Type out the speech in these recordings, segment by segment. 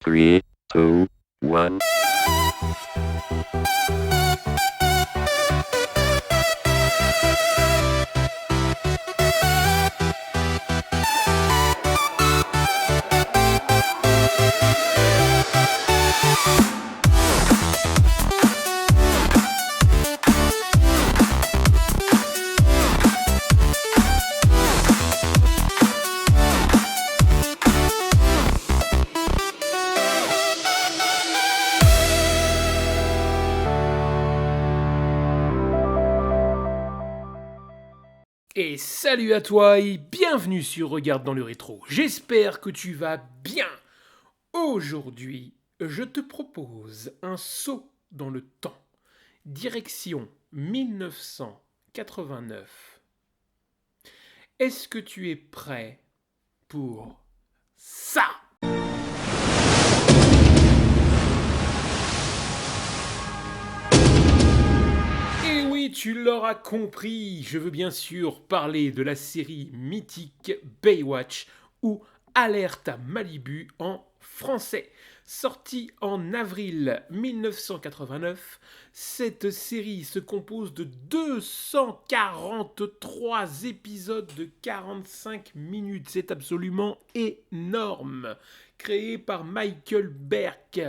3, 2, 1. Et salut à toi et bienvenue sur Regarde dans le rétro. J'espère que tu vas bien. Aujourd'hui, je te propose un saut dans le temps. Direction 1989. Est-ce que tu es prêt pour ça ? Et oui, tu l'auras compris, je veux bien sûr parler de la série mythique Baywatch ou Alerte à Malibu en français. Sortie en avril 1989, cette série se compose de 243 épisodes de 45 minutes. C'est absolument énorme. Créée par Michael Berk,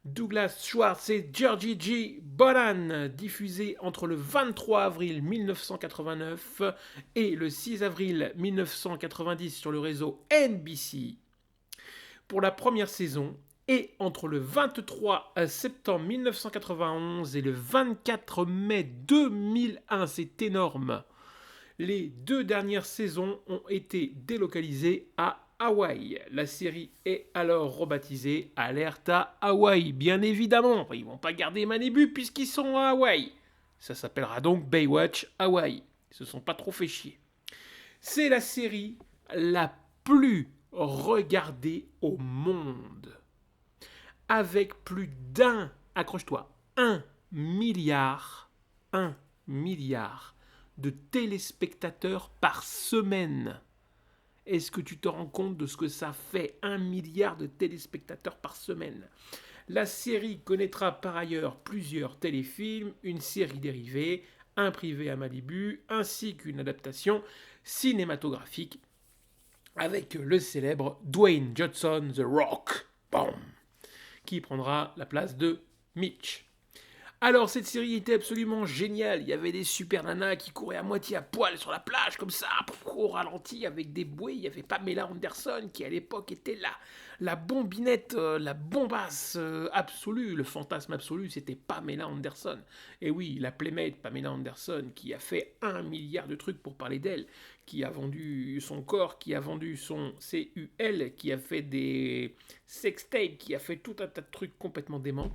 Douglas Schwartz et Georgie G. Bolan, diffusé entre le 23 avril 1989 et le 6 avril 1990 sur le réseau NBC pour la première saison, et entre le 23 septembre 1991 et le 24 mai 2001. C'est énorme. Les deux dernières saisons ont été délocalisées à Hawaï. La série est alors rebaptisée Alerte à Hawaï, bien évidemment. Ils vont pas garder Malibu puisqu'ils sont à Hawaï. Ça s'appellera donc Baywatch Hawaï. Ils se sont pas trop fait chier. C'est la série la plus regardée au monde. Avec plus d'un, accroche-toi, 1 milliard de téléspectateurs par semaine. Est-ce que tu te rends compte de ce que ça fait, 1 milliard de téléspectateurs par semaine ? La série connaîtra par ailleurs plusieurs téléfilms, une série dérivée, un privé à Malibu, ainsi qu'une adaptation cinématographique avec le célèbre Dwayne Johnson, The Rock, boom, qui prendra la place de Mitch. Alors cette série était absolument géniale, il y avait des super nanas qui couraient à moitié à poil sur la plage comme ça, au ralenti avec des bouées, il y avait Pamela Anderson qui à l'époque était la bombinette, la bombasse absolue, le fantasme absolu c'était Pamela Anderson. Et oui, la playmate Pamela Anderson qui a fait 1 milliard de trucs pour parler d'elle, qui a vendu son corps, qui a vendu son CUL, qui a fait des sextapes, qui a fait tout un tas de trucs complètement déments.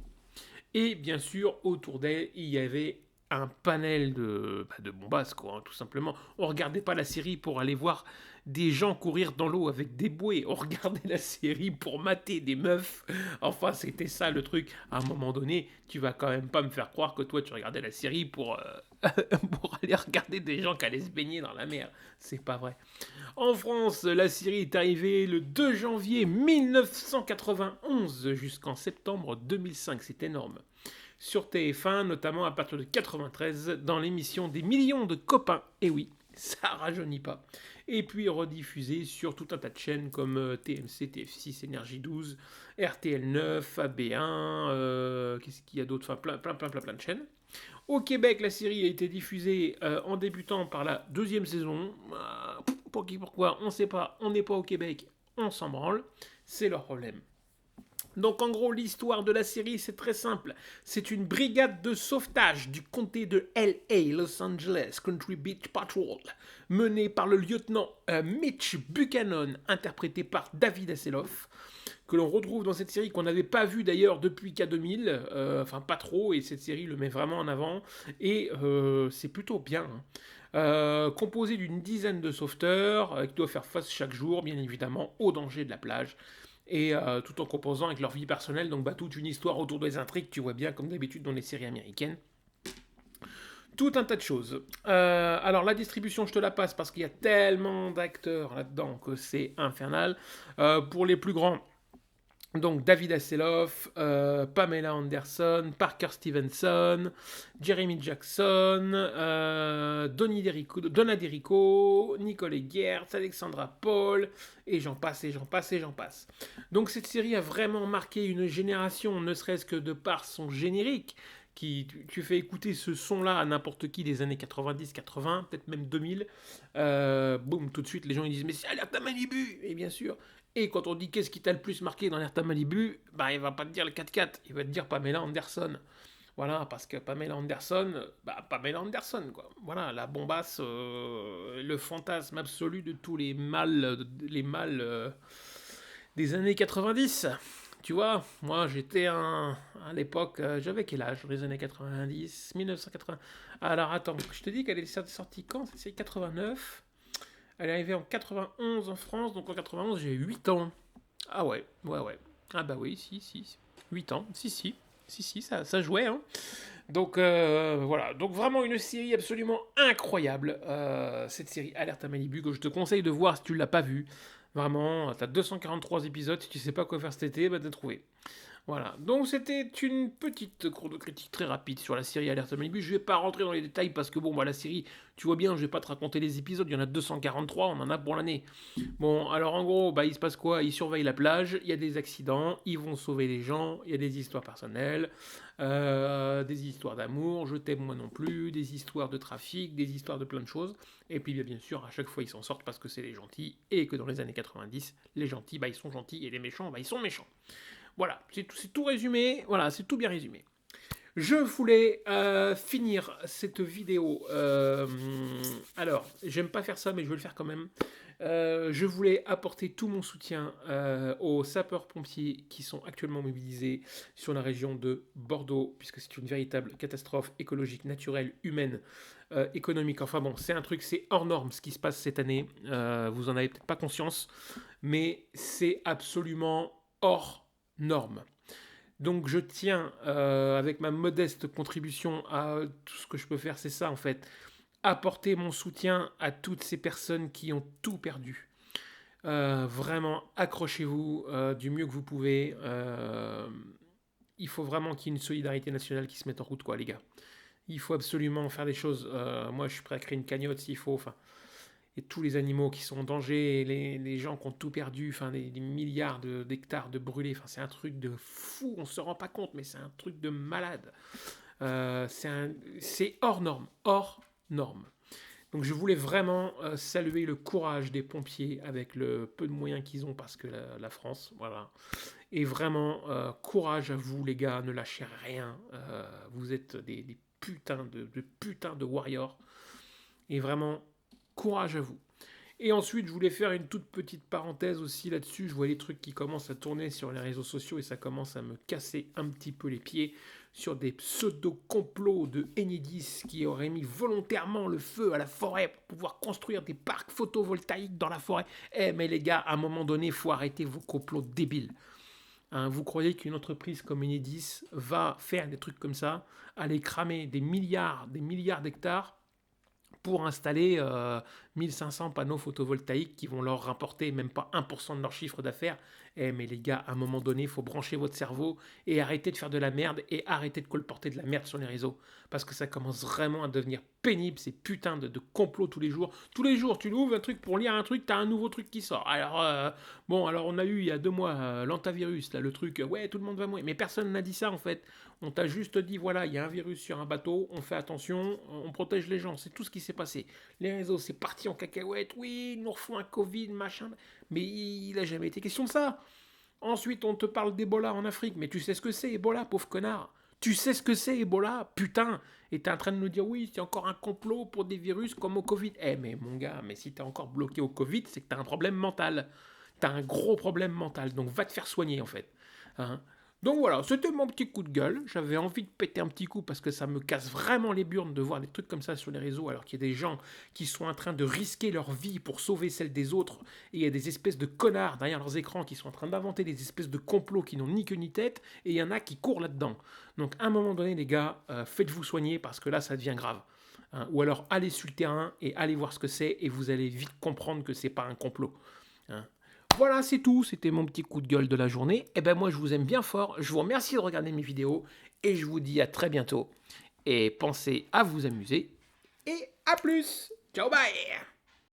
Et bien sûr, autour d'elle, il y avait un panel de bombasses, quoi, hein, tout simplement. On ne regardait pas la série pour aller voir des gens courir dans l'eau avec des bouées. On regardait la série pour mater des meufs. Enfin, c'était ça le truc. À un moment donné, tu vas quand même pas me faire croire que toi, tu regardais la série pour aller regarder des gens qui allaient se baigner dans la mer. C'est pas vrai. En France, la série est arrivée le 2 janvier 1991 jusqu'en septembre 2005. C'est énorme. Sur TF1, notamment à partir de 93, dans l'émission Des millions de copains. Et oui, ça rajeunit pas. Et puis rediffusée sur tout un tas de chaînes comme TMC, TF6, Énergie 12, RTL 9, AB1, qu'est-ce qu'il y a d'autre ? Enfin, plein de chaînes. Au Québec, la série a été diffusée en débutant par la deuxième saison. Pourquoi ? On ne sait pas. On n'est pas au Québec. On s'en branle. C'est leur problème. Donc en gros, l'histoire de la série, c'est très simple. C'est une brigade de sauvetage du comté de LA, Los Angeles, Country Beach Patrol, menée par le lieutenant Mitch Buchanan, interprété par David Hasselhoff, que l'on retrouve dans cette série qu'on n'avait pas vue d'ailleurs depuis K2000, enfin pas trop, et cette série le met vraiment en avant, et c'est plutôt bien. Composé d'une dizaine de sauveteurs qui doivent faire face chaque jour, bien évidemment, aux dangers de la plage, et tout en composant avec leur vie personnelle, donc toute une histoire autour des intrigues, tu vois bien, comme d'habitude dans les séries américaines. Tout un tas de choses. Alors la distribution, je te la passe parce qu'il y a tellement d'acteurs là-dedans que c'est infernal. Pour les plus grands, Donc David Hasselhoff, Pamela Anderson, Parker Stevenson, Jeremy Jackson, Donna Derico, Nicole Eggers, Alexandra Paul, et j'en passe, et j'en passe, et j'en passe. Donc cette série a vraiment marqué une génération, ne serait-ce que de par son générique, tu fais écouter ce son-là à n'importe qui des années 90, 80, peut-être même 2000, boum, tout de suite les gens ils disent mais c'est Alerte à Malibu, et bien sûr. Et quand on dit qu'est-ce qui t'a le plus marqué dans Alerte à Malibu, bah il va pas te dire le 4x4, il va te dire Pamela Anderson. Voilà, parce que Pamela Anderson, Pamela Anderson, quoi. Voilà, la bombasse, le fantasme absolu de tous les mâles des années 90. Tu vois, moi j'étais à l'époque, j'avais quel âge dans les années 90, 1980. Alors attends, je te dis qu'elle est sortie quand? C'est 89. Elle est arrivée en 91 en France, donc en 91 j'ai 8 ans. Ah ouais, ouais, ouais. Ah bah oui, si. 8 ans, si, ça jouait, hein. Donc voilà, donc vraiment une série absolument incroyable, cette série Alerte à Malibu que je te conseille de voir si tu ne l'as pas vue. Vraiment, t'as 243 épisodes, si tu sais pas quoi faire cet été, bah t'as trouvé. Voilà, donc c'était une petite chronocritique très rapide sur la série Alerte à Malibu. Je vais pas rentrer dans les détails parce que bon, bah la série, tu vois bien, je vais pas te raconter les épisodes, il y en a 243, on en a pour l'année. Bon, alors en gros, bah il se passe quoi? Ils surveillent la plage, il y a des accidents, ils vont sauver les gens, il y a des histoires personnelles, des histoires d'amour, je t'aime moi non plus, des histoires de trafic, des histoires de plein de choses. Et puis bien sûr, à chaque fois ils s'en sortent parce que c'est les gentils et que dans les années 90, les gentils, bah ils sont gentils et les méchants, bah ils sont méchants. Voilà, c'est tout résumé. Voilà, c'est tout bien résumé. Je voulais finir cette vidéo. Alors, j'aime pas faire ça, mais je vais le faire quand même. Je voulais apporter tout mon soutien aux sapeurs-pompiers qui sont actuellement mobilisés sur la région de Bordeaux, puisque c'est une véritable catastrophe écologique, naturelle, humaine, économique. Enfin bon, c'est un truc, c'est hors norme ce qui se passe cette année. Vous en avez peut-être pas conscience, mais c'est absolument hors norme. Donc je tiens, avec ma modeste contribution à tout ce que je peux faire, c'est ça en fait, apporter mon soutien à toutes ces personnes qui ont tout perdu. Vraiment, accrochez-vous du mieux que vous pouvez. Il faut vraiment qu'il y ait une solidarité nationale qui se mette en route, quoi, les gars. Il faut absolument faire des choses. Moi, je suis prêt à créer une cagnotte s'il faut. Enfin, et tous les animaux qui sont en danger, les gens qui ont tout perdu, enfin des milliards d'hectares de brûlés, enfin c'est un truc de fou, on se rend pas compte, mais c'est un truc de malade. C'est hors norme, hors norme. Donc je voulais vraiment saluer le courage des pompiers avec le peu de moyens qu'ils ont parce que la France, voilà. Et vraiment courage à vous les gars, ne lâchez rien. Vous êtes des putains de warriors. Et vraiment courage à vous. Et ensuite, je voulais faire une toute petite parenthèse aussi là-dessus. Je vois les trucs qui commencent à tourner sur les réseaux sociaux et ça commence à me casser un petit peu les pieds sur des pseudo-complots de Enedis qui auraient mis volontairement le feu à la forêt pour pouvoir construire des parcs photovoltaïques dans la forêt. Eh mais les gars, à un moment donné, il faut arrêter vos complots débiles. Hein, vous croyez qu'une entreprise comme Enedis va faire des trucs comme ça, aller cramer des milliards d'hectares pour installer 1500 panneaux photovoltaïques qui vont leur rapporter même pas 1% de leur chiffre d'affaires. Eh mais les gars, à un moment donné, il faut brancher votre cerveau et arrêter de faire de la merde et arrêter de colporter de la merde sur les réseaux. Parce que ça commence vraiment à devenir pénible, ces putains de complots tous les jours. Tous les jours, tu ouvres un truc pour lire un truc, t'as un nouveau truc qui sort. Alors, alors on a eu il y a 2 mois l'antavirus, là, le truc, ouais, tout le monde va mourir. Mais personne n'a dit ça en fait. On t'a juste dit, voilà, il y a un virus sur un bateau, on fait attention, on protège les gens. C'est tout ce qui s'est passé. Les réseaux, c'est parti en cacahuète. Oui, ils nous refont un Covid, machin. Mais il n'a jamais été question de ça. Ensuite, on te parle d'Ebola en Afrique. Mais tu sais ce que c'est, Ebola, pauvre connard. Tu sais ce que c'est, Ebola, putain. Et t'es en train de nous dire, oui, c'est encore un complot pour des virus comme au Covid. Eh, mais mon gars, mais si t'es encore bloqué au Covid, c'est que t'as un problème mental. T'as un gros problème mental. Donc va te faire soigner, en fait. Hein. Donc voilà, c'était mon petit coup de gueule. J'avais envie de péter un petit coup parce que ça me casse vraiment les burnes de voir des trucs comme ça sur les réseaux alors qu'il y a des gens qui sont en train de risquer leur vie pour sauver celle des autres et il y a des espèces de connards derrière leurs écrans qui sont en train d'inventer des espèces de complots qui n'ont ni queue ni tête et il y en a qui courent là-dedans. Donc à un moment donné les gars, faites-vous soigner parce que là ça devient grave. Hein. Ou alors allez sur le terrain et allez voir ce que c'est et vous allez vite comprendre que c'est pas un complot. Hein. Voilà, c'est tout. C'était mon petit coup de gueule de la journée. Et ben moi, je vous aime bien fort. Je vous remercie de regarder mes vidéos. Et je vous dis à très bientôt. Et pensez à vous amuser. Et à plus. Ciao, bye.